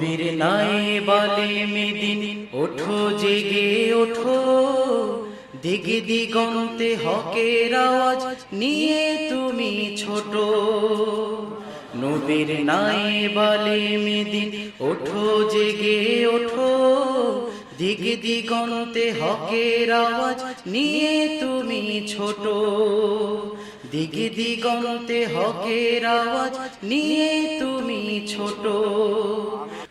নবীর নাই বালে মেদিন ওঠো জেগে ওঠো, দিগ দিগন্তে হকের আওয়াজ নিয়ে তুমি ছোট। নবীর নাই বালে মেদিন ওঠো জেগে ওঠো, দিগ দিগন্তে হকের আওয়াজ নিয়ে তুমি ছোট। দিগ দিগন্তে হকের আওয়াজ নিয়ে তুমি ছোট।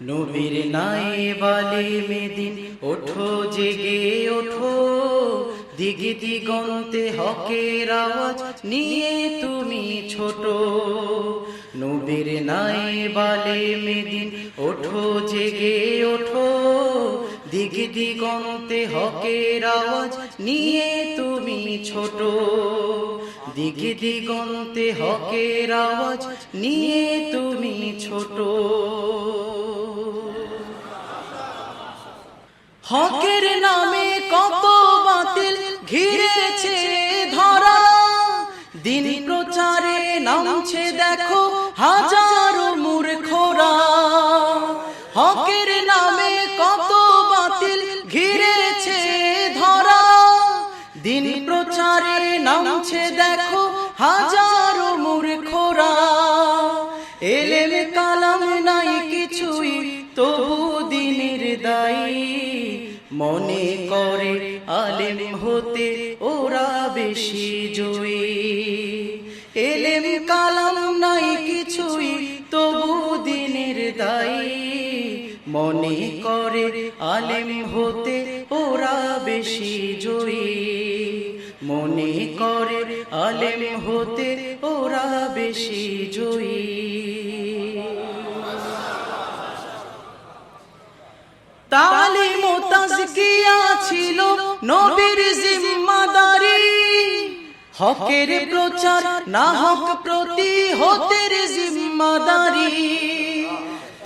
নবীর নাই বালে মেদিন ওঠো জেগে ওঠো, দিগ দিগন্তে হকের আওয়াজ নিয়ে তুমি ছোট। নবীর নাই বালে মেদিন ওঠো জেগে ওঠো, দিগ দিগন্তে হকের আওয়াজ নিয়ে তুমি ছোট। দিগ দিগন্তে হকের আওয়াজ নিয়ে তুমি ছোট। হকের নামে কত বাতিল ঘিরেছে ধরা, দিন প্রচারে নামছে দেখো হাজারো মূর্খরা। হকের নামে কত বাতিল ঘিরেছে ধরা, দিন প্রচারে নামছে দেখো হাজারো মূর্খরা। এলেম কালাম নাই কিছুই তবু দিনের দায়ী, মনে করে আলেম হতে ওরা বেশি জয়ী। এলেম কালাম নাই কিছুই তবু দিনের দায়ী, মনে করে আলেম হতে ওরা বেশি জয়ী। মনে করে আলেম হতে ওরা বেশি জয়ী। তালিম ও তাজকিয়া ছিল নবীর জিম্মাদারি, হকের প্রচার না হক প্রতিহতের জিম্মাদারি।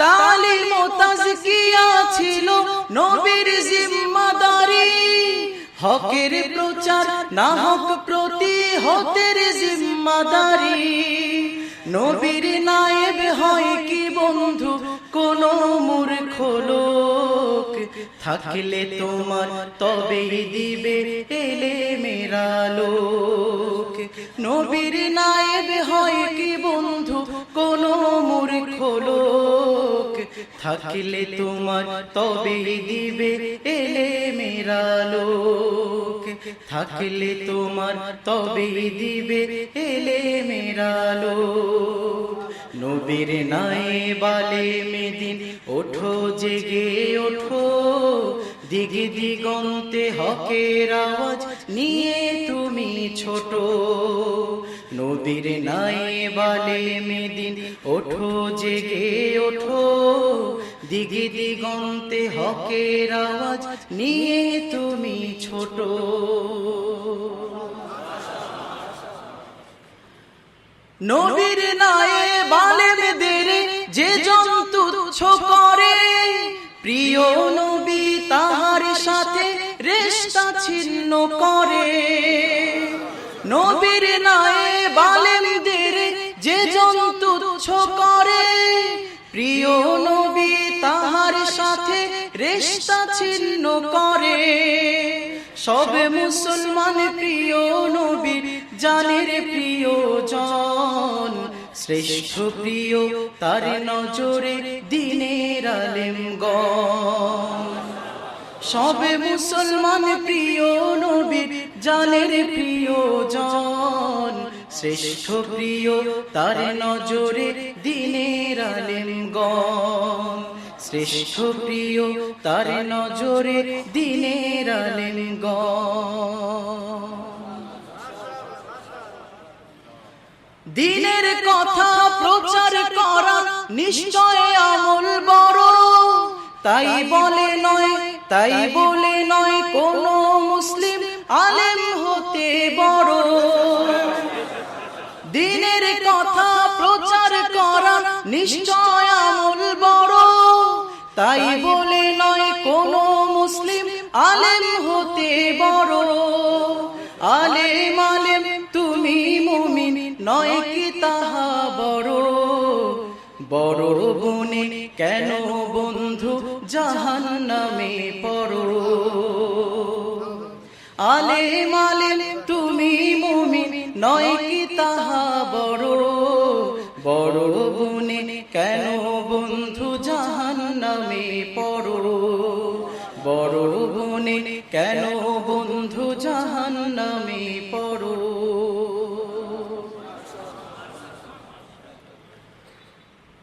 তালিম ও তাজকিয়া ছিল নবীর জিম্মাদারি, হকের প্রচার না হক প্রতিহতের জিম্মাদারি। নবীর নায়েব হয় কি বন্ধু কোন মূর্খ লোক, থাকলে তোমার তবেই দিবে এলেমের আলোক। নবীর নায়েব হয় কি বন্ধু কোন মূর্খ লোক, থাকলে তোমার তবেই দিবে এলেমের আলোক। থাকলে তোমার তবেই দিবে এলেমের আলোক। নবীর নাই বালে মেদিন ওঠো জেগে ওঠো, দিগ দিগন্তে হকের আওয়াজ নিয়ে তুমি ছোট। নবীর নাই বালে মেদিন ওঠো জেগে ওঠো, দিগ দিগন্তে হকের আওয়াজ নিয়ে তুমি ছোট। নবীর নায়ে বালেমদের যে জন্তু তুচ্ছ করে, প্রিয় নবী তাহার সাথে রিশতা ছিন্ন করে। নবীর নায়ে বালেমদের যে জন্তু তুচ্ছ করে, প্রিয় নবী তাহার সাথে রিশতা ছিন্ন করে। সবে মুসলমান প্রিয় নবীর জানের প্রিয়জন, শ্রেষ্ঠ প্রিয় তার নজরে দিনের আলেমগণ। সবে মুসলমান প্রিয় নবীর জানের প্রিয়জন, শ্রেষ্ঠ প্রিয় তার নজরে দিনের আলেমগণ। শ্রেষ্ঠ প্রিয় তার নজরে দিনের আলেমগণ। দিনের কথা প্রচার করা নিশ্চয় আমল বড়, তাই বলে নয় কোন মুসলিম আলেম হতে বড়। দিনের কথা প্রচার করা নিশ্চয় আমল বড়, তাই বলে নয় কোন মুসলিম আলেম হতে বড়। আলেম আলেম তুমি মুমিন নয় কি তাহা বড়, বড় গুণে কেন বন্ধু জাহান্নামে পড়ো। আলেম আলেম তুমি মুমিন নয় কি তাহা বড়, বড় গুণে কেন বন্ধু জাহান্নামে পড়ো, বড় গুণে কেন বন্ধু জাহান্নামে পড়ো।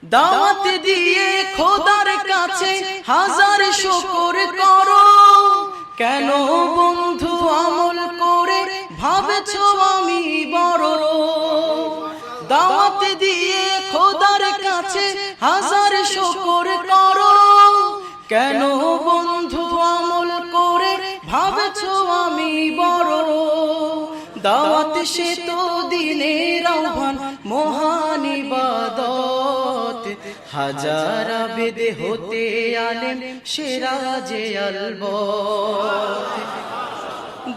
দাওয়াত দিয়ে খোদার কাছে হাজার শুকর করো, কেন বন্ধু আমল করে ভাবছো আমি বড়। দাওয়াত দিয়ে খোদার কাছে হাজার শুকর করো, কেন বন্ধু আমল করে ভাবছো আমি বড়। দাওয়াত সে তো দিনের আহ্বান মহান ইবাদত, হাজার বেদে হতে আলেম সেরা যে আলবত।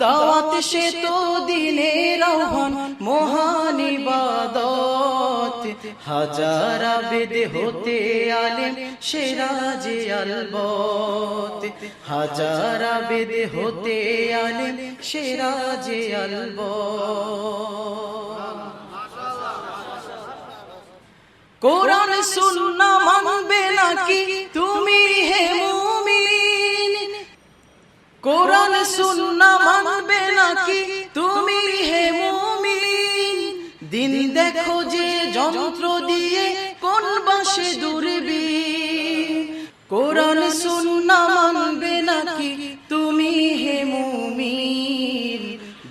দাওয়াত সে তো দিনের আহ্বান মহান ইবাদত, হাজার বেদে হতে আলেম সেরা যে আলবত, হাজার বেদে হতে আলেম সেরা যে আলবত। কোরআন সুন্নাহ মানবে নাকি তুমি হে মুমিন, কোরআন সুন্নাহ মানবে নাকি তুমি হে মুমিন। দিন দেখো যে যন্ত্র দিয়ে কোন বাসে দূরবীন, কোরআন সুন্নাহ মানবে নাকি তুমি হে মুমিন।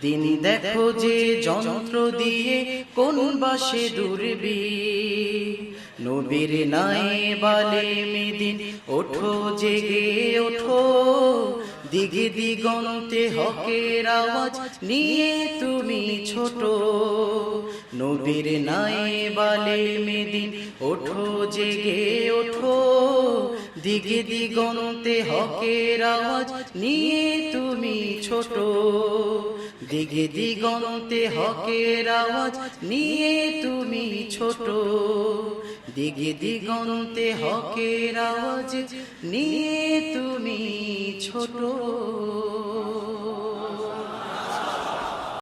দিন দেখো যে যন্ত্র দিয়ে কোন বাসে দূরবীন। নবীর নাই বালে মেদিন ওঠো জেগে ওঠো, দিগে দিগন্তে হকের আওয়াজ নিয়ে তুমি ছোট। নবীর নাই বালে মেদিন ওঠো জেগে ওঠো, দিগে দিগন্তে হকের আওয়াজ নিয়ে তুমি ছোট। দিগে দিগন্তে হকের আওয়াজ নিয়ে তুমি ছোট, দিগে দিগন্তে হকের আওয়াজ নিয়ে তুমি ছোট।